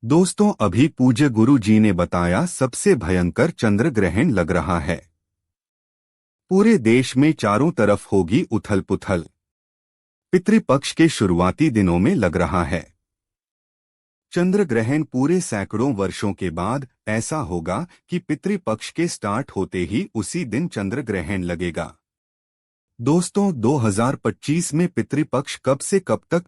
दोस्तों, अभी पूज्य गुरु जी ने बताया सबसे भयंकर चंद्र ग्रहण लग रहा है। पूरे देश में चारों तरफ होगी उथल पुथल। पितृपक्ष के शुरुआती दिनों में लग रहा है। चंद्र ग्रहण पूरे सैकड़ों वर्षों के बाद ऐसा होगा कि पितृपक्ष के स्टार्ट होते ही उसी दिन चंद्र ग्रहण लगेगा। दोस्तों, 2025 में पितृपक्ष कब से कब तक?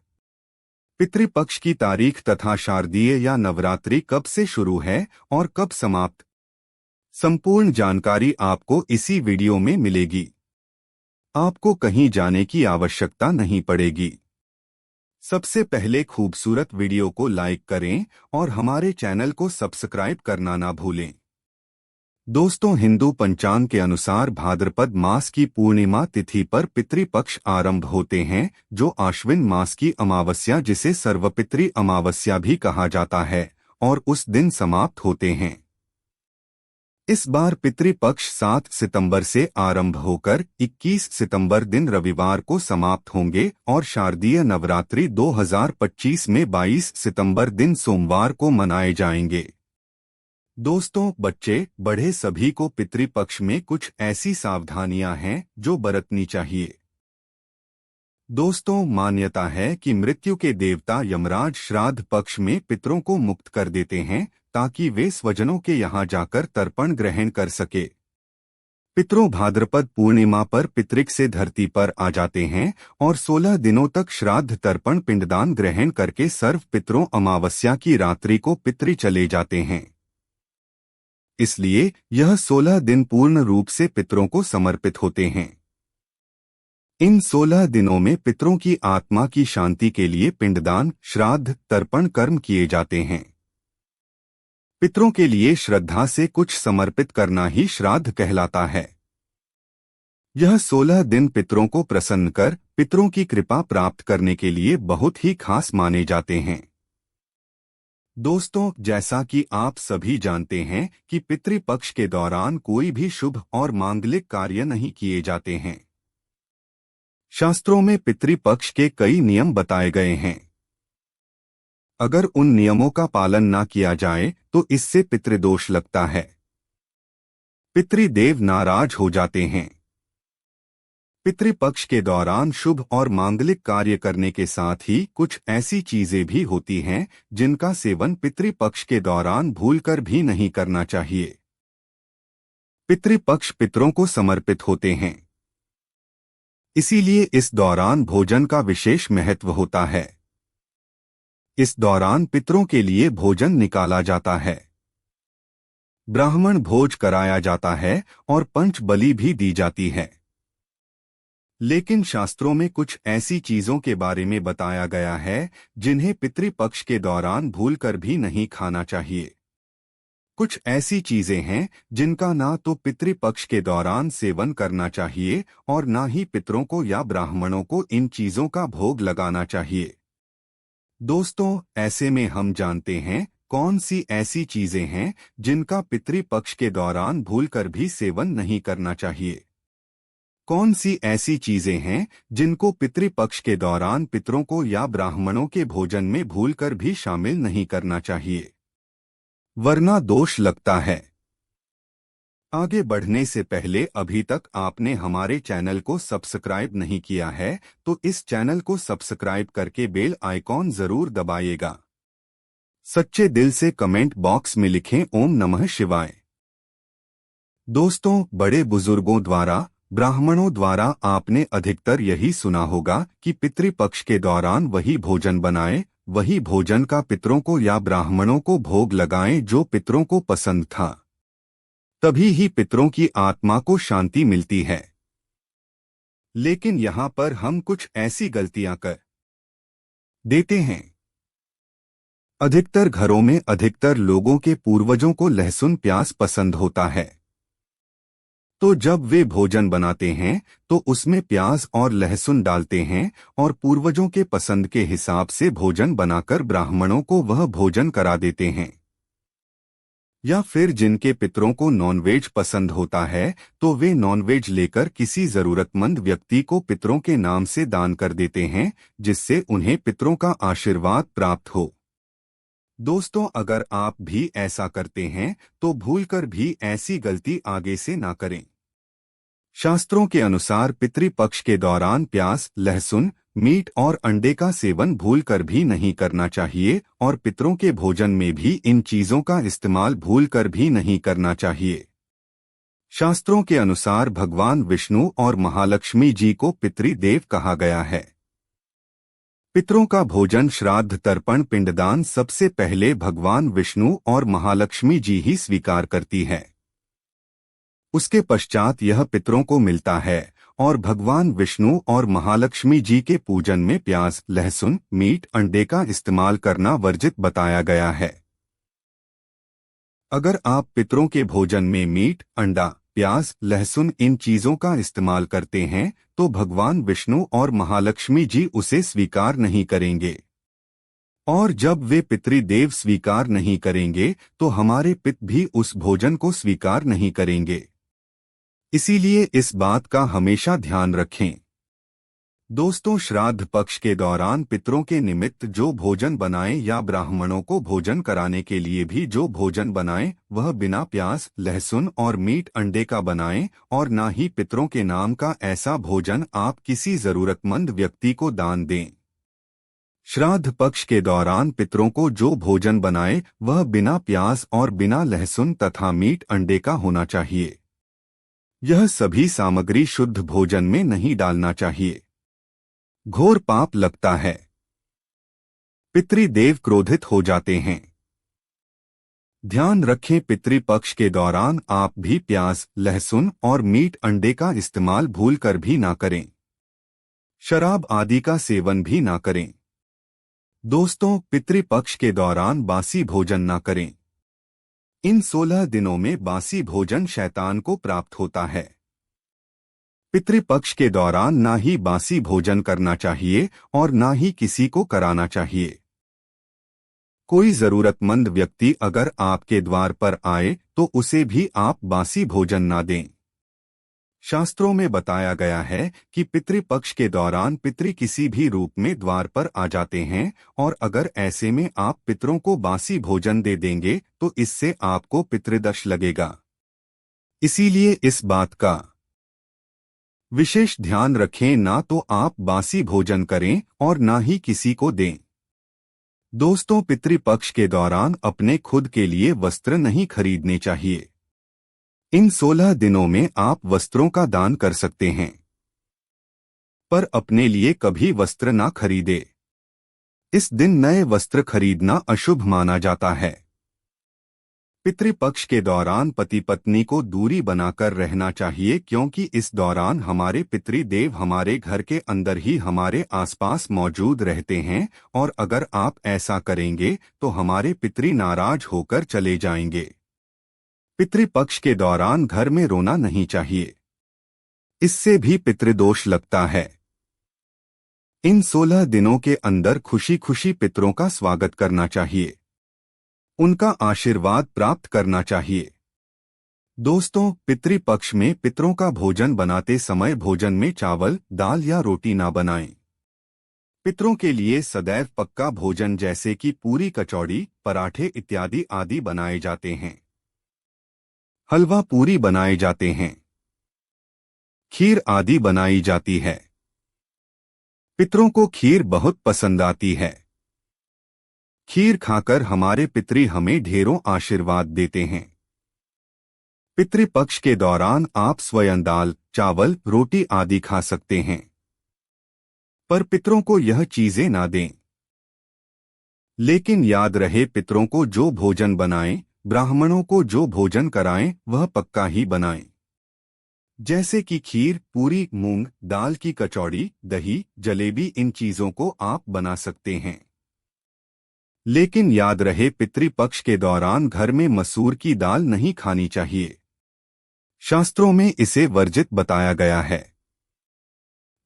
पितृपक्ष की तारीख तथा शारदीय या नवरात्रि कब से शुरू है और कब समाप्त? संपूर्ण जानकारी आपको इसी वीडियो में मिलेगी। आपको कहीं जाने की आवश्यकता नहीं पड़ेगी। सबसे पहले खूबसूरत वीडियो को लाइक करें और हमारे चैनल को सब्सक्राइब करना ना भूलें। दोस्तों, हिंदू पंचांग के अनुसार भाद्रपद मास की पूर्णिमा तिथि पर पितृपक्ष आरंभ होते हैं, जो आश्विन मास की अमावस्या, जिसे सर्वपितृ अमावस्या भी कहा जाता है, और उस दिन समाप्त होते हैं। इस बार पितृपक्ष 7 सितंबर से आरंभ होकर 21 सितंबर दिन रविवार को समाप्त होंगे और शारदीय नवरात्रि 2025 में 22 सितंबर दिन सोमवार को मनाए जाएंगे। दोस्तों, बच्चे बड़े सभी को पितृपक्ष में कुछ ऐसी सावधानियां हैं जो बरतनी चाहिए। दोस्तों, मान्यता है कि मृत्यु के देवता यमराज श्राद्ध पक्ष में पितरों को मुक्त कर देते हैं ताकि वे स्वजनों के यहाँ जाकर तर्पण ग्रहण कर सके। पितरों भाद्रपद पूर्णिमा पर पितृक से धरती पर आ जाते हैं और 16 दिनों तक श्राद्ध तर्पण पिंडदान ग्रहण करके सर्व पितरों अमावस्या की रात्रि को पितृ चले जाते हैं। इसलिए यह 16 दिन पूर्ण रूप से पितरों को समर्पित होते हैं। इन 16 दिनों में पितरों की आत्मा की शांति के लिए पिंडदान, श्राद्ध, तर्पण कर्म किए जाते हैं। पितरों के लिए श्रद्धा से कुछ समर्पित करना ही श्राद्ध कहलाता है। यह 16 दिन पितरों को प्रसन्न कर पितरों की कृपा प्राप्त करने के लिए बहुत ही खास माने जाते हैं। दोस्तों, जैसा कि आप सभी जानते हैं कि पितृपक्ष के दौरान कोई भी शुभ और मांगलिक कार्य नहीं किए जाते हैं। शास्त्रों में पितृपक्ष के कई नियम बताए गए हैं। अगर उन नियमों का पालन ना किया जाए तो इससे पितृदोष लगता है। पितृदेव नाराज हो जाते हैं। पितृपक्ष के दौरान शुभ और मांगलिक कार्य करने के साथ ही कुछ ऐसी चीजें भी होती हैं जिनका सेवन पितृपक्ष के दौरान भूलकर भी नहीं करना चाहिए। पितृपक्ष पितरों को समर्पित होते हैं, इसीलिए इस दौरान भोजन का विशेष महत्व होता है। इस दौरान पितरों के लिए भोजन निकाला जाता है, ब्राह्मण भोज कराया जाता है और पंच बलि भी दी जाती है। लेकिन शास्त्रों में कुछ ऐसी चीजों के बारे में बताया गया है जिन्हें पितृपक्ष के दौरान भूलकर भी नहीं खाना चाहिए। कुछ ऐसी चीजें हैं जिनका ना तो पितृपक्ष के दौरान सेवन करना चाहिए और ना ही पितरों को या ब्राह्मणों को इन चीजों का भोग लगाना चाहिए। दोस्तों, ऐसे में हम जानते हैं कौन सी ऐसी चीजें हैं जिनका पितृपक्ष के दौरान भूलकर भी सेवन नहीं करना चाहिए। कौन सी ऐसी चीजें हैं जिनको पितृपक्ष के दौरान पितरों को या ब्राह्मणों के भोजन में भूलकर भी शामिल नहीं करना चाहिए, वरना दोष लगता है। आगे बढ़ने से पहले अभी तक आपने हमारे चैनल को सब्सक्राइब नहीं किया है तो इस चैनल को सब्सक्राइब करके बेल आइकॉन जरूर दबाइएगा। सच्चे दिल से कमेंट बॉक्स में लिखें ओम नमः शिवाय। दोस्तों, बड़े बुजुर्गों द्वारा, ब्राह्मणों द्वारा आपने अधिकतर यही सुना होगा कि पितृपक्ष के दौरान वही भोजन बनाएं, वही भोजन का पितरों को या ब्राह्मणों को भोग लगाएं जो पितरों को पसंद था। तभी ही पितरों की आत्मा को शांति मिलती है। लेकिन यहाँ पर हम कुछ ऐसी गलतियां कर देते हैं। अधिकतर घरों में अधिकतर लोगों के पूर्वजों को लहसुन प्याज पसंद होता है, तो जब वे भोजन बनाते हैं तो उसमें प्याज और लहसुन डालते हैं और पूर्वजों के पसंद के हिसाब से भोजन बनाकर ब्राह्मणों को वह भोजन करा देते हैं। या फिर जिनके पितरों को नॉनवेज पसंद होता है तो वे नॉनवेज लेकर किसी जरूरतमंद व्यक्ति को पितरों के नाम से दान कर देते हैं, जिससे उन्हें पितरों का आशीर्वाद प्राप्त हो। दोस्तों, अगर आप भी ऐसा करते हैं तो भूलकर भी ऐसी गलती आगे से ना करें। शास्त्रों के अनुसार पितृपक्ष के दौरान प्याज, लहसुन, मीट और अंडे का सेवन भूलकर भी नहीं करना चाहिए और पितरों के भोजन में भी इन चीजों का इस्तेमाल भूलकर भी नहीं करना चाहिए। शास्त्रों के अनुसार भगवान विष्णु और महालक्ष्मी जी को पितृदेव कहा गया है। पितरों का भोजन, श्राद्ध, तर्पण, पिंडदान सबसे पहले भगवान विष्णु और महालक्ष्मी जी ही स्वीकार करती है। उसके पश्चात यह पितरों को मिलता है और भगवान विष्णु और महालक्ष्मी जी के पूजन में प्याज, लहसुन, मीट, अंडे का इस्तेमाल करना वर्जित बताया गया है। अगर आप पितरों के भोजन में मीट, अंडा, प्याज, लहसुन इन चीजों का इस्तेमाल करते हैं तो भगवान विष्णु और महालक्ष्मी जी उसे स्वीकार नहीं करेंगे। और जब वे पितृदेव स्वीकार नहीं करेंगे तो हमारे पिता भी उस भोजन को स्वीकार नहीं करेंगे। इसीलिए इस बात का हमेशा ध्यान रखें। दोस्तों, श्राद्ध पक्ष के दौरान पितरों के निमित्त जो भोजन बनाएं या ब्राह्मणों को भोजन कराने के लिए भी जो भोजन बनाएं वह बिना प्याज, लहसुन और मीट, अंडे का बनाएं और ना ही पितरों के नाम का ऐसा भोजन आप किसी जरूरतमंद व्यक्ति को दान दें। श्राद्ध पक्ष के दौरान पितरों को जो भोजन बनाए वह बिना प्याज और बिना लहसुन तथा मीट, अंडे का होना चाहिए। यह सभी सामग्री शुद्ध भोजन में नहीं डालना चाहिए। घोर पाप लगता है। पितृदेव क्रोधित हो जाते हैं। ध्यान रखें, पितृपक्ष के दौरान आप भी प्याज, लहसुन और मीट, अंडे का इस्तेमाल भूलकर भी ना करें। शराब आदि का सेवन भी ना करें। दोस्तों, पितृपक्ष के दौरान बासी भोजन ना करें। इन 16 दिनों में बासी भोजन शैतान को प्राप्त होता है। पितृपक्ष के दौरान ना ही बासी भोजन करना चाहिए और ना ही किसी को कराना चाहिए। कोई जरूरतमंद व्यक्ति अगर आपके द्वार पर आए तो उसे भी आप बासी भोजन ना दें। शास्त्रों में बताया गया है कि पितृपक्ष के दौरान पितृ किसी भी रूप में द्वार पर आ जाते हैं और अगर ऐसे में आप पितरों को बासी भोजन दे देंगे तो इससे आपको पितृदोष लगेगा। इसीलिए इस बात का विशेष ध्यान रखें, ना तो आप बासी भोजन करें और ना ही किसी को दें। दोस्तों, पितृपक्ष के दौरान अपने खुद के लिए वस्त्र नहीं खरीदने चाहिए। इन 16 दिनों में आप वस्त्रों का दान कर सकते हैं, पर अपने लिए कभी वस्त्र ना खरीदे। इस दिन नए वस्त्र खरीदना अशुभ माना जाता है। पितृपक्ष के दौरान पति पत्नी को दूरी बनाकर रहना चाहिए क्योंकि इस दौरान हमारे पितृदेव हमारे घर के अंदर ही हमारे आसपास मौजूद रहते हैं और अगर आप ऐसा करेंगे तो हमारे पितृ नाराज होकर चले जाएंगे। पितृपक्ष के दौरान घर में रोना नहीं चाहिए, इससे भी पितृदोष लगता है। इन 16 दिनों के अंदर खुशी खुशी पितरों का स्वागत करना चाहिए, उनका आशीर्वाद प्राप्त करना चाहिए। दोस्तों, पितृपक्ष में पितरों का भोजन बनाते समय भोजन में चावल, दाल या रोटी ना बनाएं। पितरों के लिए सदैव पक्का भोजन जैसे कि पूरी, कचौड़ी, पराठे इत्यादि आदि बनाए जाते हैं। हलवा पूरी बनाए जाते हैं। खीर आदि बनाई जाती है। पितरों को खीर बहुत पसंद आती है। खीर खाकर हमारे पितृ हमें ढेरों आशीर्वाद देते हैं। पितृपक्ष के दौरान आप स्वयं दाल, चावल, रोटी आदि खा सकते हैं, पर पितरों को यह चीजें ना दें। लेकिन याद रहे, पितरों को जो भोजन बनाएं, ब्राह्मणों को जो भोजन कराएं वह पक्का ही बनाएं। जैसे कि खीर, पूरी, मूंग दाल की कचौड़ी, दही, जलेबी इन चीजों को आप बना सकते हैं। लेकिन याद रहे, पितृपक्ष के दौरान घर में मसूर की दाल नहीं खानी चाहिए। शास्त्रों में इसे वर्जित बताया गया है।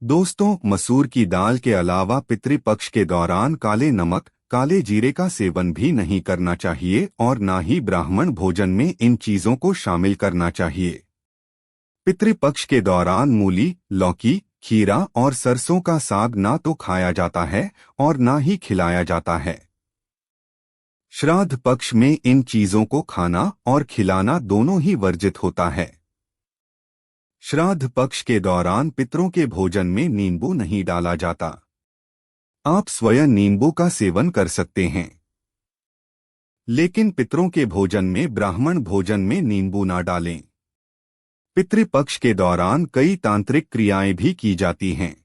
दोस्तों, मसूर की दाल के अलावा पितृपक्ष के दौरान काले नमक, काले जीरे का सेवन भी नहीं करना चाहिए और ना ही ब्राह्मण भोजन में इन चीजों को शामिल करना चाहिए। पितृपक्ष के दौरान मूली, लौकी, खीरा और सरसों का साग ना तो खाया जाता है और ना ही खिलाया जाता है। श्राद्ध पक्ष में इन चीजों को खाना और खिलाना दोनों ही वर्जित होता है। श्राद्ध पक्ष के दौरान पितरों के भोजन में नींबू नहीं डाला जाता। आप स्वयं नींबू का सेवन कर सकते हैं, लेकिन पितरों के भोजन में ब्राह्मण भोजन में नींबू ना डालें। पितृपक्ष के दौरान कई तांत्रिक क्रियाएं भी की जाती हैं,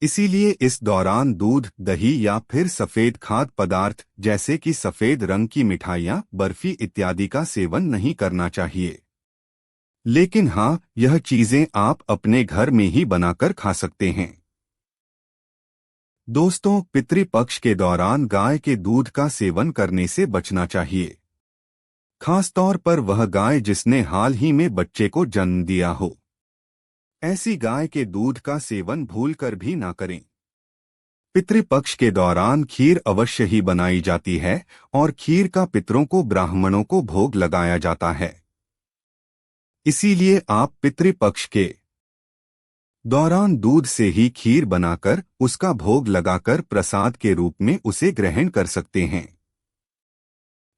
इसीलिए इस दौरान दूध, दही या फिर सफेद खाद्य पदार्थ जैसे कि सफेद रंग की मिठाइयाँ, बर्फी इत्यादि का सेवन नहीं करना चाहिए। लेकिन हाँ, यह चीजें आप अपने घर में ही बनाकर खा सकते हैं। दोस्तों, पितृपक्ष के दौरान गाय के दूध का सेवन करने से बचना चाहिए, खासतौर पर वह गाय जिसने हाल ही में बच्चे को जन्म दिया हो। ऐसी गाय के दूध का सेवन भूलकर भी ना करें। पितृपक्ष के दौरान खीर अवश्य ही बनाई जाती है और खीर का पितरों को, ब्राह्मणों को भोग लगाया जाता है। इसीलिए आप पितृपक्ष के दौरान दूध से ही खीर बनाकर उसका भोग लगाकर प्रसाद के रूप में उसे ग्रहण कर सकते हैं।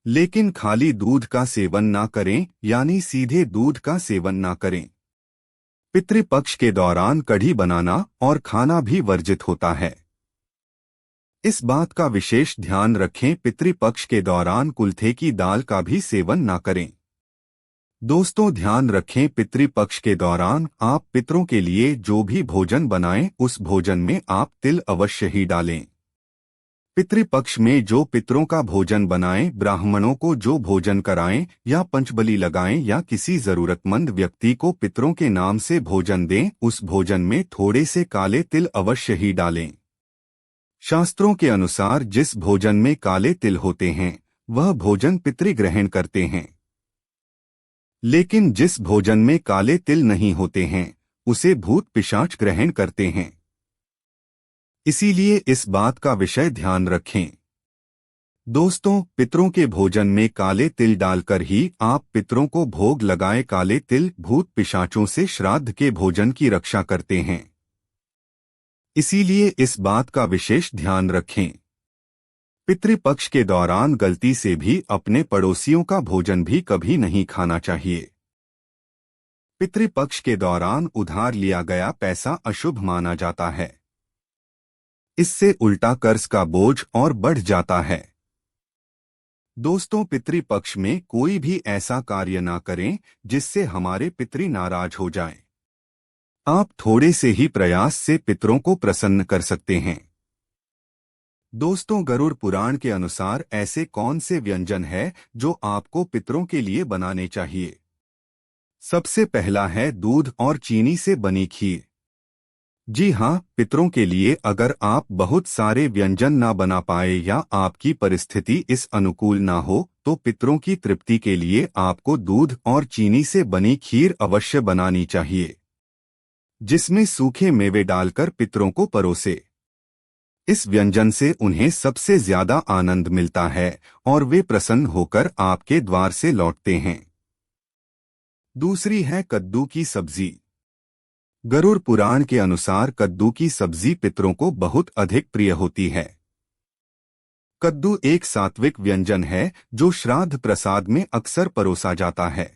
लेकिन खाली दूध का सेवन ना करें, यानी सीधे दूध का सेवन ना करें। पितृपक्ष के दौरान कढ़ी बनाना और खाना भी वर्जित होता है। इस बात का विशेष ध्यान रखें, पितृपक्ष के दौरान कुल्थे की दाल का भी सेवन ना करें। दोस्तों, ध्यान रखें, पितृपक्ष के दौरान आप पितरों के लिए जो भी भोजन बनाएं, उस भोजन में आप तिल अवश्य ही डालें। पितृपक्ष में जो पितरों का भोजन बनाएं, ब्राह्मणों को जो भोजन कराएं या पंचबली लगाएं या किसी जरूरतमंद व्यक्ति को पितरों के नाम से भोजन दें, उस भोजन में थोड़े से काले तिल अवश्य ही डालें। शास्त्रों के अनुसार जिस भोजन में काले तिल होते हैं वह भोजन पितृ ग्रहण करते हैं, लेकिन जिस भोजन में काले तिल नहीं होते हैं उसे भूत पिशाच ग्रहण करते हैं। इसीलिए इस बात का विषय ध्यान रखें। दोस्तों, पितरों के भोजन में काले तिल डालकर ही आप पितरों को भोग लगाएं। काले तिल भूत पिशाचों से श्राद्ध के भोजन की रक्षा करते हैं, इसीलिए इस बात का विशेष ध्यान रखें। पितृपक्ष के दौरान गलती से भी अपने पड़ोसियों का भोजन भी कभी नहीं खाना चाहिए। पितृपक्ष के दौरान उधार लिया गया पैसा अशुभ माना जाता है, इससे उल्टा कर्ज का बोझ और बढ़ जाता है। दोस्तों, पितृपक्ष में कोई भी ऐसा कार्य ना करें जिससे हमारे पितृ नाराज हो जाएं। आप थोड़े से ही प्रयास से पितरों को प्रसन्न कर सकते हैं। दोस्तों, गरुड़ पुराण के अनुसार ऐसे कौन से व्यंजन है जो आपको पितरों के लिए बनाने चाहिए? सबसे पहला है दूध और चीनी से बनी खीर। जी हाँ, पितरों के लिए अगर आप बहुत सारे व्यंजन ना बना पाए या आपकी परिस्थिति इस अनुकूल ना हो, तो पितरों की तृप्ति के लिए आपको दूध और चीनी से बनी खीर अवश्य बनानी चाहिए, जिसमें सूखे मेवे डालकर पितरों को परोसे। इस व्यंजन से उन्हें सबसे ज्यादा आनंद मिलता है और वे प्रसन्न होकर आपके द्वार से लौटते हैं। दूसरी है कद्दू की सब्जी। गरुड़ पुराण के अनुसार कद्दू की सब्जी पितरों को बहुत अधिक प्रिय होती है। कद्दू एक सात्विक व्यंजन है जो श्राद्ध प्रसाद में अक्सर परोसा जाता है।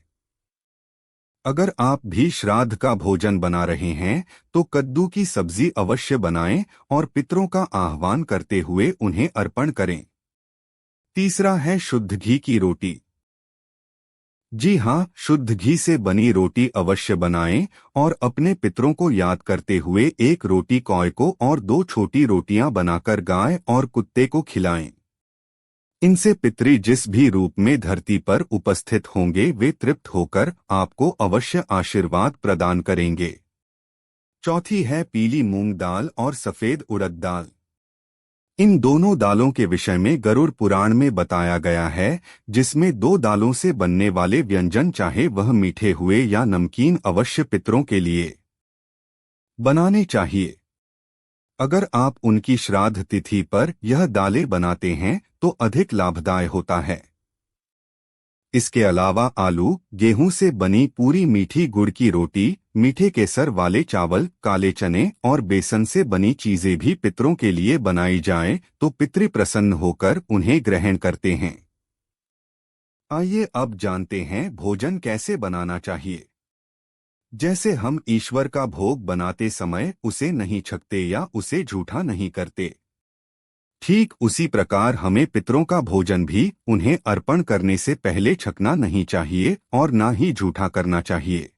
अगर आप भी श्राद्ध का भोजन बना रहे हैं तो कद्दू की सब्जी अवश्य बनाएं और पितरों का आह्वान करते हुए उन्हें अर्पण करें। तीसरा है शुद्ध घी की रोटी। जी हाँ, शुद्ध घी से बनी रोटी अवश्य बनाएं और अपने पितरों को याद करते हुए एक रोटी कौए को और 2 छोटी रोटियां बनाकर गाय और कुत्ते को खिलाएं। इनसे पितरी जिस भी रूप में धरती पर उपस्थित होंगे वे तृप्त होकर आपको अवश्य आशीर्वाद प्रदान करेंगे। चौथी है पीली मूंग दाल और सफेद उड़द दाल। इन दोनों दालों के विषय में गरुड़ पुराण में बताया गया है, जिसमें 2 दालों से बनने वाले व्यंजन चाहे वह मीठे हुए या नमकीन अवश्य पितरों के लिए बनाने चाहिए। अगर आप उनकी श्राद्ध तिथि पर यह दालें बनाते हैं तो अधिक लाभदायक होता है। इसके अलावा आलू, गेहूं से बनी पूरी, मीठी गुड़ की रोटी, मीठे केसर वाले चावल, काले चने और बेसन से बनी चीजें भी पितरों के लिए बनाई जाएं तो पितृ प्रसन्न होकर उन्हें ग्रहण करते हैं। आइए अब जानते हैं भोजन कैसे बनाना चाहिए। जैसे हम ईश्वर का भोग बनाते समय उसे नहीं छकते या उसे झूठा नहीं करते, ठीक उसी प्रकार हमें पितरों का भोजन भी उन्हें अर्पण करने से पहले छकना नहीं चाहिए और ना ही झूठा करना चाहिए।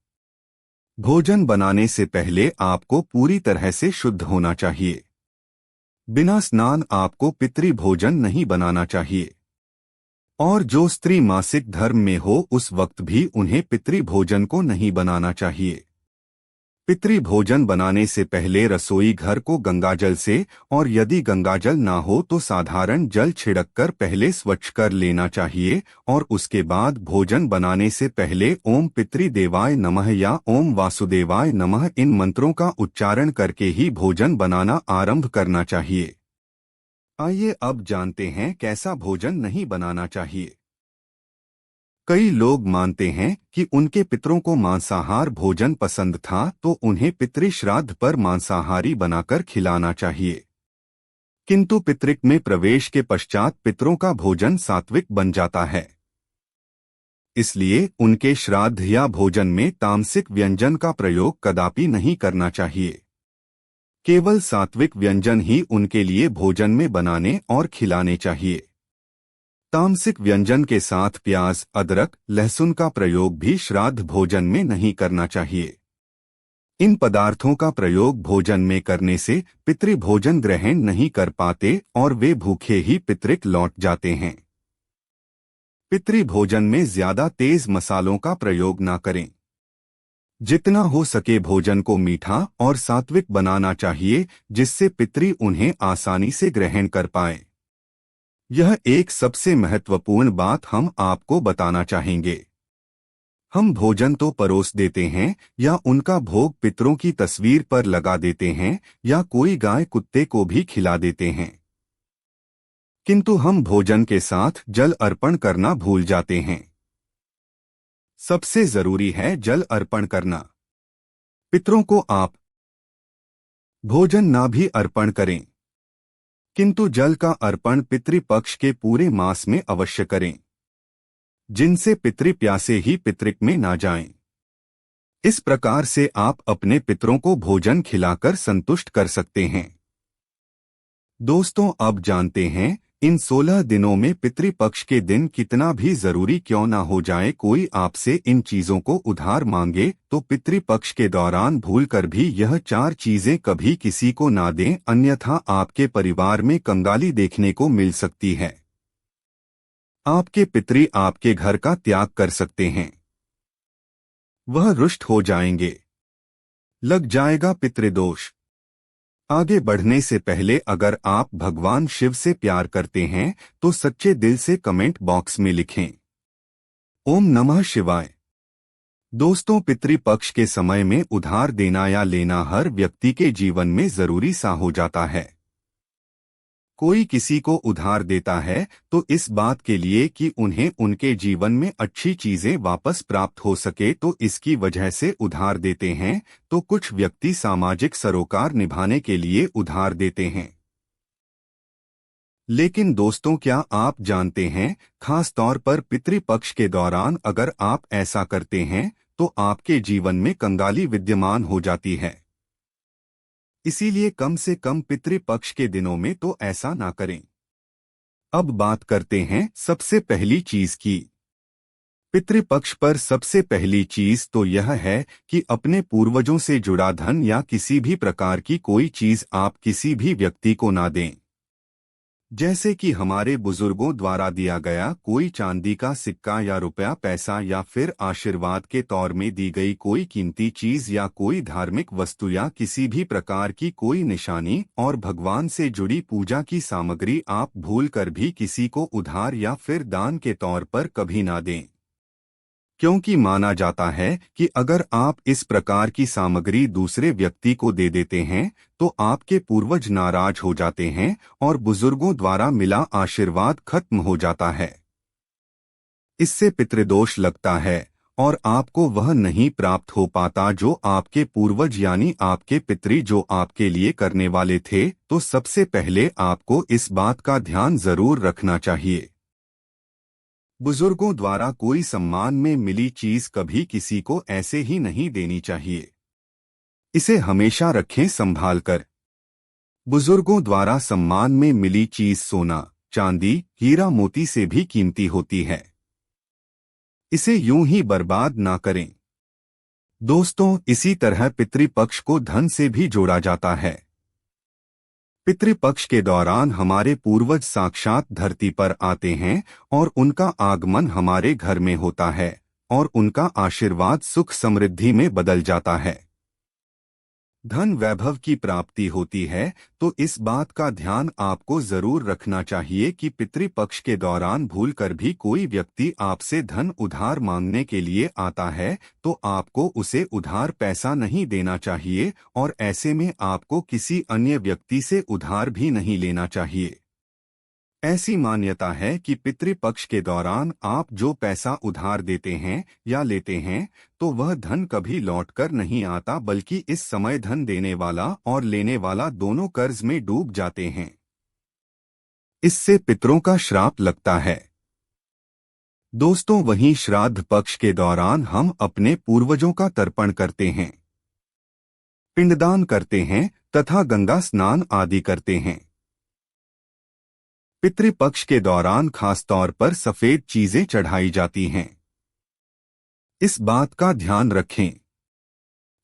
भोजन बनाने से पहले आपको पूरी तरह से शुद्ध होना चाहिए। बिना स्नान आपको पितृ भोजन नहीं बनाना चाहिए। और जो स्त्री मासिक धर्म में हो उस वक्त भी उन्हें पितृ भोजन को नहीं बनाना चाहिए। पितृ भोजन बनाने से पहले रसोई घर को गंगाजल से, और यदि गंगाजल ना हो तो साधारण जल छिड़ककर पहले स्वच्छ कर लेना चाहिए और उसके बाद भोजन बनाने से पहले ओम पितृदेवाय नमः या ओम वासुदेवाय नमः इन मंत्रों का उच्चारण करके ही भोजन बनाना आरंभ करना चाहिए। आइए अब जानते हैं कैसा भोजन नहीं बनाना चाहिए। कई लोग मानते हैं कि उनके पितरों को मांसाहार भोजन पसंद था तो उन्हें पितृ श्राद्ध पर मांसाहारी बनाकर खिलाना चाहिए, किंतु पितृक में प्रवेश के पश्चात पितरों का भोजन सात्विक बन जाता है। इसलिए उनके श्राद्ध या भोजन में तामसिक व्यंजन का प्रयोग कदापि नहीं करना चाहिए। केवल सात्विक व्यंजन ही उनके लिए भोजन में बनाने और खिलाने चाहिए। तामसिक व्यंजन के साथ प्याज, अदरक, लहसुन का प्रयोग भी श्राद्ध भोजन में नहीं करना चाहिए। इन पदार्थों का प्रयोग भोजन में करने से पितृ भोजन ग्रहण नहीं कर पाते और वे भूखे ही पितृक लौट जाते हैं। पितृ भोजन में ज्यादा तेज मसालों का प्रयोग ना करें। जितना हो सके भोजन को मीठा और सात्विक बनाना चाहिए जिससे पितृ उन्हें आसानी से ग्रहण कर पाएं। यह एक सबसे महत्वपूर्ण बात हम आपको बताना चाहेंगे। हम भोजन तो परोस देते हैं या उनका भोग पितरों की तस्वीर पर लगा देते हैं या कोई गाय कुत्ते को भी खिला देते हैं, किंतु हम भोजन के साथ जल अर्पण करना भूल जाते हैं। सबसे जरूरी है जल अर्पण करना। पितरों को आप भोजन ना भी अर्पण करें, किंतु जल का अर्पण पितृपक्ष के पूरे मास में अवश्य करें, जिनसे पितृ प्यासे ही पितृक में ना जाएं। इस प्रकार से आप अपने पितरों को भोजन खिलाकर संतुष्ट कर सकते हैं। दोस्तों, अब जानते हैं इन 16 दिनों में पितृपक्ष के दिन कितना भी जरूरी क्यों ना हो जाए, कोई आपसे इन चीजों को उधार मांगे तो पितृपक्ष के दौरान भूलकर भी यह 4 चीजें कभी किसी को ना दें, अन्यथा आपके परिवार में कंगाली देखने को मिल सकती है। आपके पितृ आपके घर का त्याग कर सकते हैं। वह रुष्ट हो जाएंगे, लग जाएगा पितृदोष। आगे बढ़ने से पहले अगर आप भगवान शिव से प्यार करते हैं तो सच्चे दिल से कमेंट बॉक्स में लिखें ओम नमः शिवाय। दोस्तों, पितृपक्ष के समय में उधार देना या लेना हर व्यक्ति के जीवन में जरूरी सा हो जाता है। कोई किसी को उधार देता है तो इस बात के लिए कि उन्हें उनके जीवन में अच्छी चीजें वापस प्राप्त हो सके तो इसकी वजह से उधार देते हैं, तो कुछ व्यक्ति सामाजिक सरोकार निभाने के लिए उधार देते हैं। लेकिन दोस्तों, क्या आप जानते हैं, खास तौर पर पितृपक्ष के दौरान अगर आप ऐसा करते हैं तो आपके जीवन में कंगाली विद्यमान हो जाती है। इसीलिए कम से कम पितृपक्ष के दिनों में तो ऐसा ना करें। अब बात करते हैं सबसे पहली चीज की। पितृपक्ष पर सबसे पहली चीज तो यह है कि अपने पूर्वजों से जुड़ा धन या किसी भी प्रकार की कोई चीज आप किसी भी व्यक्ति को ना दें। जैसे कि हमारे बुजुर्गों द्वारा दिया गया कोई चांदी का सिक्का या रुपया, पैसा या फिर आशीर्वाद के तौर में दी गई कोई कीमती चीज या कोई धार्मिक वस्तु या किसी भी प्रकार की कोई निशानी और भगवान से जुड़ी पूजा की सामग्री आप भूलकर भी किसी को उधार या फिर दान के तौर पर कभी ना दें, क्योंकि माना जाता है कि अगर आप इस प्रकार की सामग्री दूसरे व्यक्ति को दे देते हैं तो आपके पूर्वज नाराज हो जाते हैं और बुजुर्गों द्वारा मिला आशीर्वाद खत्म हो जाता है। इससे पितृदोष लगता है और आपको वह नहीं प्राप्त हो पाता जो आपके पूर्वज यानी आपके पितरी जो आपके लिए करने वाले थे। तो सबसे पहले आपको इस बात का ध्यान जरूर रखना चाहिए। बुजुर्गों द्वारा कोई सम्मान में मिली चीज कभी किसी को ऐसे ही नहीं देनी चाहिए। इसे हमेशा रखें संभाल कर। बुजुर्गों द्वारा सम्मान में मिली चीज सोना, चांदी, हीरा मोती से भी कीमती होती है। इसे यूं ही बर्बाद ना करें। दोस्तों, इसी तरह पितृपक्ष को धन से भी जोड़ा जाता है। पितृपक्ष के दौरान हमारे पूर्वज साक्षात धरती पर आते हैं और उनका आगमन हमारे घर में होता है और उनका आशीर्वाद सुख समृद्धि में बदल जाता है। धन वैभव की प्राप्ति होती है। तो इस बात का ध्यान आपको जरूर रखना चाहिए कि पितृपक्ष के दौरान भूलकर भी कोई व्यक्ति आपसे धन उधार मांगने के लिए आता है तो आपको उसे उधार पैसा नहीं देना चाहिए और ऐसे में आपको किसी अन्य व्यक्ति से उधार भी नहीं लेना चाहिए। ऐसी मान्यता है कि पितृपक्ष के दौरान आप जो पैसा उधार देते हैं या लेते हैं तो वह धन कभी लौटकर नहीं आता, बल्कि इस समय धन देने वाला और लेने वाला दोनों कर्ज में डूब जाते हैं। इससे पितरों का श्राप लगता है। दोस्तों, वहीं श्राद्ध पक्ष के दौरान हम अपने पूर्वजों का तर्पण करते हैं, पिंडदान करते हैं तथा गंगा स्नान आदि करते हैं। पितृपक्ष के दौरान खास तौर पर सफेद चीजें चढ़ाई जाती हैं। इस बात का ध्यान रखें।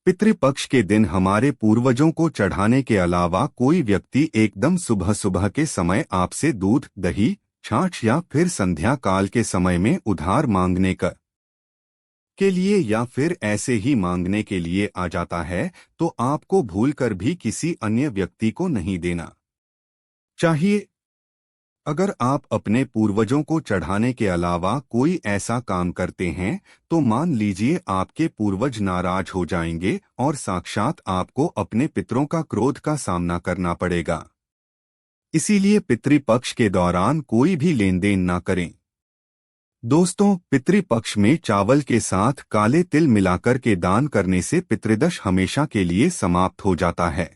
पितृपक्ष के दिन हमारे पूर्वजों को चढ़ाने के अलावा कोई व्यक्ति एकदम सुबह सुबह के समय आपसे दूध, दही, छाछ या फिर संध्या काल के समय में उधार मांगने के लिए या फिर ऐसे ही मांगने के लिए आ जाता है तो आपको भूलकर भी किसी अन्य व्यक्ति को नहीं देना चाहिए। अगर आप अपने पूर्वजों को चढ़ाने के अलावा कोई ऐसा काम करते हैं तो मान लीजिए आपके पूर्वज नाराज हो जाएंगे और साक्षात आपको अपने पितरों का क्रोध का सामना करना पड़ेगा। इसीलिए पितृपक्ष के दौरान कोई भी लेन देन ना करें। दोस्तों, पितृपक्ष में चावल के साथ काले तिल मिलाकर के दान करने से पितृदोष हमेशा के लिए समाप्त हो जाता है।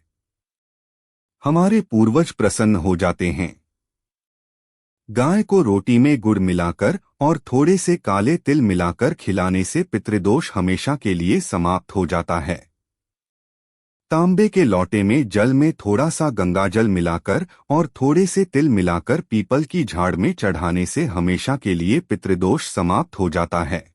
हमारे पूर्वज प्रसन्न हो जाते हैं। गाय को रोटी में गुड़ मिलाकर और थोड़े से काले तिल मिलाकर खिलाने से पितृदोष हमेशा के लिए समाप्त हो जाता है। तांबे के लोटे में जल में थोड़ा सा गंगाजल मिलाकर और थोड़े से तिल मिलाकर पीपल की झाड़ में चढ़ाने से हमेशा के लिए पितृदोष समाप्त हो जाता है।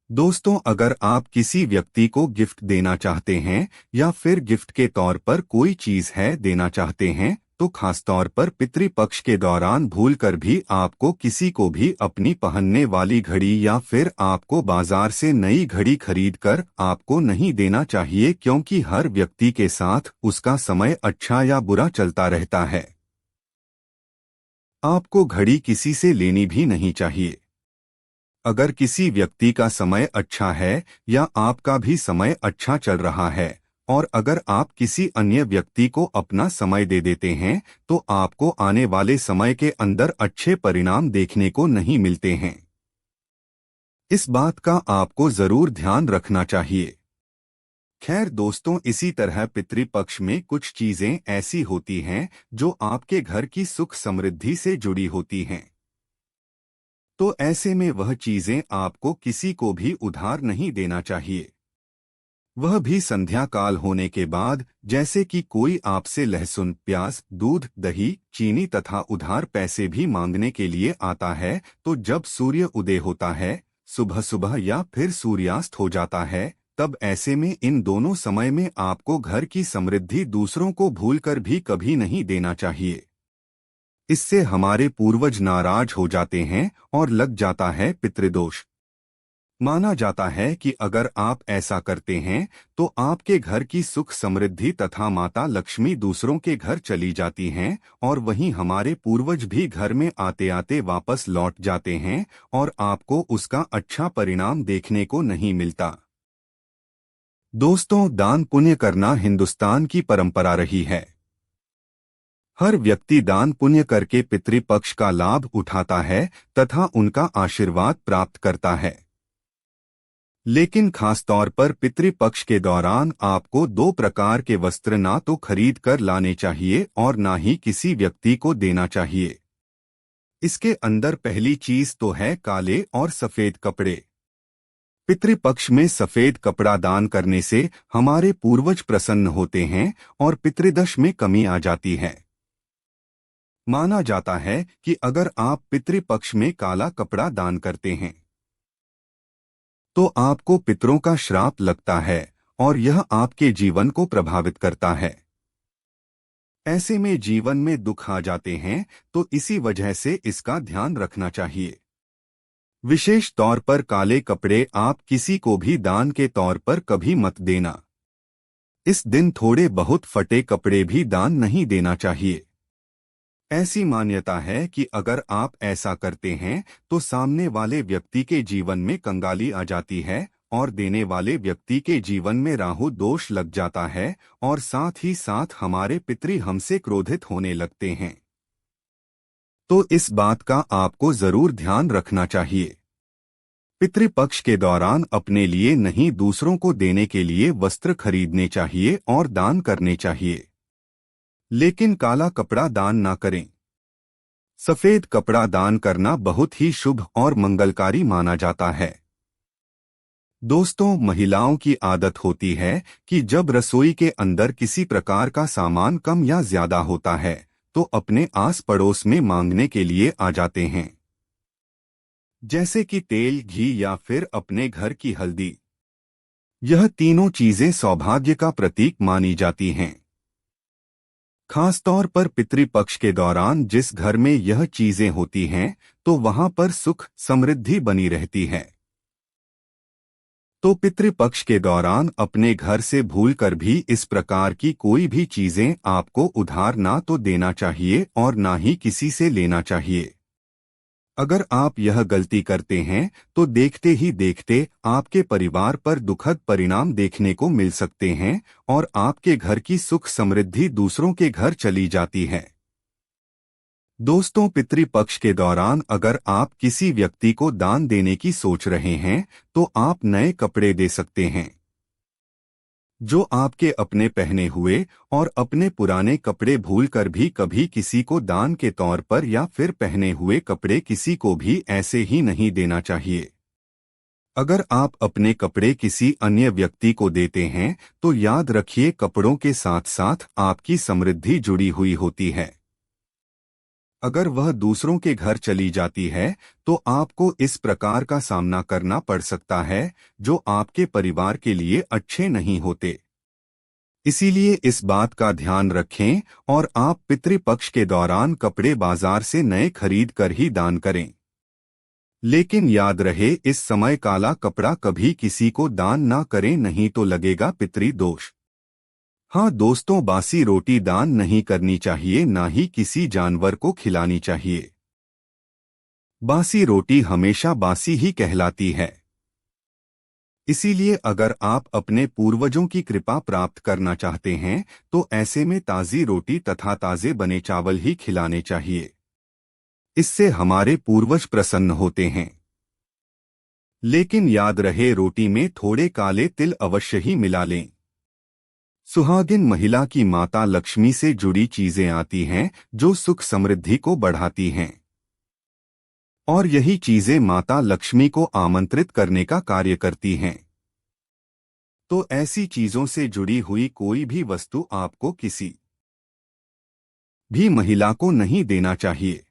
दोस्तों, अगर आप किसी व्यक्ति को गिफ्ट देना चाहते हैं या फिर गिफ्ट के तौर पर कोई चीज है देना चाहते हैं तो खासतौर पर पितृपक्ष के दौरान भूलकर भी आपको किसी को भी अपनी पहनने वाली घड़ी या फिर आपको बाजार से नई घड़ी खरीदकर आपको नहीं देना चाहिए, क्योंकि हर व्यक्ति के साथ उसका समय अच्छा या बुरा चलता रहता है। आपको घड़ी किसी से लेनी भी नहीं चाहिए। अगर किसी व्यक्ति का समय अच्छा है या आपका भी समय अच्छा चल रहा है और अगर आप किसी अन्य व्यक्ति को अपना समय दे देते हैं तो आपको आने वाले समय के अंदर अच्छे परिणाम देखने को नहीं मिलते हैं। इस बात का आपको जरूर ध्यान रखना चाहिए। खैर दोस्तों, इसी तरह पितृपक्ष में कुछ चीजें ऐसी होती हैं जो आपके घर की सुख समृद्धि से जुड़ी होती हैं। तो ऐसे में वह चीजें आपको किसी को भी उधार नहीं देना चाहिए, वह भी संध्या काल होने के बाद। जैसे कि कोई आपसे लहसुन, प्याज, दूध, दही, चीनी तथा उधार पैसे भी मांगने के लिए आता है तो जब सूर्य उदय होता है, सुबह सुबह या फिर सूर्यास्त हो जाता है, तब ऐसे में इन दोनों समय में आपको घर की समृद्धि दूसरों को भूलकर भी कभी नहीं देना चाहिए। इससे हमारे पूर्वज नाराज हो जाते हैं और लग जाता है पितृदोष। माना जाता है कि अगर आप ऐसा करते हैं तो आपके घर की सुख समृद्धि तथा माता लक्ष्मी दूसरों के घर चली जाती हैं और वहीं हमारे पूर्वज भी घर में आते आते वापस लौट जाते हैं और आपको उसका अच्छा परिणाम देखने को नहीं मिलता। दोस्तों, दान पुण्य करना हिंदुस्तान की परंपरा रही है। हर व्यक्ति दान पुण्य करके पितृपक्ष का लाभ उठाता है तथा उनका आशीर्वाद प्राप्त करता है। लेकिन खास तौर पर पितृपक्ष के दौरान आपको दो प्रकार के वस्त्र ना तो खरीद कर लाने चाहिए और ना ही किसी व्यक्ति को देना चाहिए। इसके अंदर पहली चीज तो है काले और सफेद कपड़े। पितृपक्ष में सफेद कपड़ा दान करने से हमारे पूर्वज प्रसन्न होते हैं और पितृदोष में कमी आ जाती है। माना जाता है कि अगर आप पितृपक्ष में काला कपड़ा दान करते हैं तो आपको पितरों का श्राप लगता है और यह आपके जीवन को प्रभावित करता है। ऐसे में जीवन में दुख आ जाते हैं, तो इसी वजह से इसका ध्यान रखना चाहिए। विशेष तौर पर काले कपड़े आप किसी को भी दान के तौर पर कभी मत देना। इस दिन थोड़े बहुत फटे कपड़े भी दान नहीं देना चाहिए। ऐसी मान्यता है कि अगर आप ऐसा करते हैं तो सामने वाले व्यक्ति के जीवन में कंगाली आ जाती है और देने वाले व्यक्ति के जीवन में राहु दोष लग जाता है और साथ ही साथ हमारे पितृ हमसे क्रोधित होने लगते हैं। तो इस बात का आपको जरूर ध्यान रखना चाहिए। पितृपक्ष के दौरान अपने लिए नहीं दूसरों को देने के लिए वस्त्र खरीदने चाहिए और दान करने चाहिए, लेकिन काला कपड़ा दान ना करें। सफेद कपड़ा दान करना बहुत ही शुभ और मंगलकारी माना जाता है। दोस्तों, महिलाओं की आदत होती है कि जब रसोई के अंदर किसी प्रकार का सामान कम या ज्यादा होता है तो अपने आस पड़ोस में मांगने के लिए आ जाते हैं, जैसे कि तेल, घी या फिर अपने घर की हल्दी। यह तीनों चीजें सौभाग्य का प्रतीक मानी जाती हैं। खासतौर पर पितृपक्ष के दौरान जिस घर में यह चीजें होती हैं तो वहां पर सुख समृद्धि बनी रहती है। तो पितृपक्ष के दौरान अपने घर से भूलकर भी इस प्रकार की कोई भी चीजें आपको उधार ना तो देना चाहिए और ना ही किसी से लेना चाहिए। अगर आप यह गलती करते हैं तो देखते ही देखते आपके परिवार पर दुखद परिणाम देखने को मिल सकते हैं और आपके घर की सुख समृद्धि दूसरों के घर चली जाती है। दोस्तों, पितृपक्ष के दौरान अगर आप किसी व्यक्ति को दान देने की सोच रहे हैं तो आप नए कपड़े दे सकते हैं। जो आपके अपने पहने हुए और अपने पुराने कपड़े भूलकर भी कभी किसी को दान के तौर पर या फिर पहने हुए कपड़े किसी को भी ऐसे ही नहीं देना चाहिए। अगर आप अपने कपड़े किसी अन्य व्यक्ति को देते हैं तो याद रखिए कपड़ों के साथ साथ आपकी समृद्धि जुड़ी हुई होती है। अगर वह दूसरों के घर चली जाती है तो आपको इस प्रकार का सामना करना पड़ सकता है जो आपके परिवार के लिए अच्छे नहीं होते। इसीलिए इस बात का ध्यान रखें और आप पितृपक्ष के दौरान कपड़े बाजार से नए खरीद कर ही दान करें। लेकिन याद रहे, इस समय काला कपड़ा कभी किसी को दान ना करें, नहीं तो लगेगा पितृदोष। हाँ दोस्तों, बासी रोटी दान नहीं करनी चाहिए, ना ही किसी जानवर को खिलानी चाहिए। बासी रोटी हमेशा बासी ही कहलाती है। इसीलिए अगर आप अपने पूर्वजों की कृपा प्राप्त करना चाहते हैं तो ऐसे में ताज़ी रोटी तथा ताज़े बने चावल ही खिलाने चाहिए। इससे हमारे पूर्वज प्रसन्न होते हैं। लेकिन याद रहे, रोटी में थोड़े काले तिल अवश्य ही मिला लें। सुहागिन महिला की माता लक्ष्मी से जुड़ी चीजें आती हैं जो सुख समृद्धि को बढ़ाती हैं, और यही चीजें माता लक्ष्मी को आमंत्रित करने का कार्य करती हैं। तो ऐसी चीजों से जुड़ी हुई कोई भी वस्तु आपको किसी भी महिला को नहीं देना चाहिए।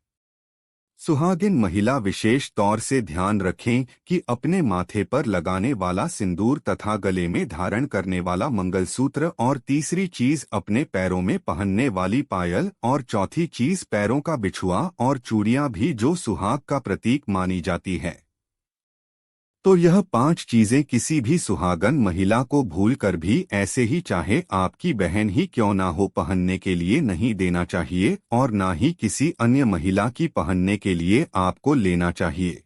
सुहागिन महिला विशेष तौर से ध्यान रखें कि अपने माथे पर लगाने वाला सिंदूर तथा गले में धारण करने वाला मंगलसूत्र, और तीसरी चीज अपने पैरों में पहनने वाली पायल, और चौथी चीज पैरों का बिछुआ और चूड़ियां भी जो सुहाग का प्रतीक मानी जाती है। तो यह 5 चीजें किसी भी सुहागन महिला को भूलकर भी ऐसे ही चाहे आपकी बहन ही क्यों ना हो पहनने के लिए नहीं देना चाहिए, और ना ही किसी अन्य महिला की पहनने के लिए आपको लेना चाहिए।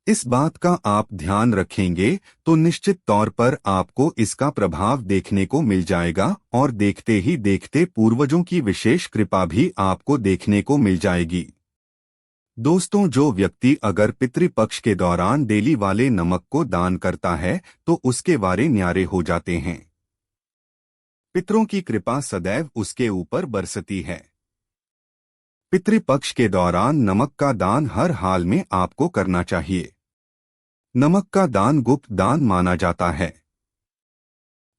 इस बात का आप ध्यान रखेंगे तो निश्चित तौर पर आपको इसका प्रभाव देखने को मिल जाएगा और देखते ही देखते पूर्वजों की विशेष कृपा भी आपको देखने को मिल जाएगी। दोस्तों, जो व्यक्ति अगर पितृपक्ष के दौरान डेली वाले नमक को दान करता है तो उसके वारे न्यारे हो जाते हैं। पितरों की कृपा सदैव उसके ऊपर बरसती है। पितृपक्ष के दौरान नमक का दान हर हाल में आपको करना चाहिए। नमक का दान गुप्त दान माना जाता है।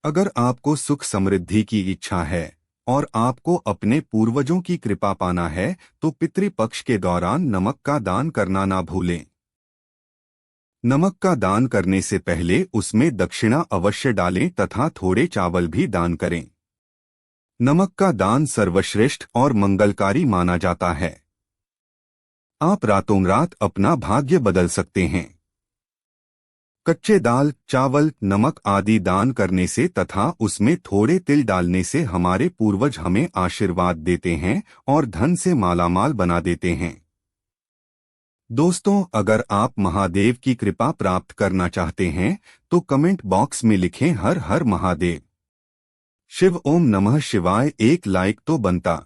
अगर आपको सुख समृद्धि की इच्छा है और आपको अपने पूर्वजों की कृपा पाना है तो पितृपक्ष के दौरान नमक का दान करना ना भूलें। नमक का दान करने से पहले उसमें दक्षिणा अवश्य डालें तथा थोड़े चावल भी दान करें। नमक का दान सर्वश्रेष्ठ और मंगलकारी माना जाता है। आप रातों रात अपना भाग्य बदल सकते हैं। कच्चे दाल, चावल, नमक आदि दान करने से तथा उसमें थोड़े तिल डालने से हमारे पूर्वज हमें आशीर्वाद देते हैं और धन से मालामाल बना देते हैं। दोस्तों, अगर आप महादेव की कृपा प्राप्त करना चाहते हैं तो कमेंट बॉक्स में लिखें हर हर महादेव। शिव ओम नमः शिवाय, एक लाइक तो बनता।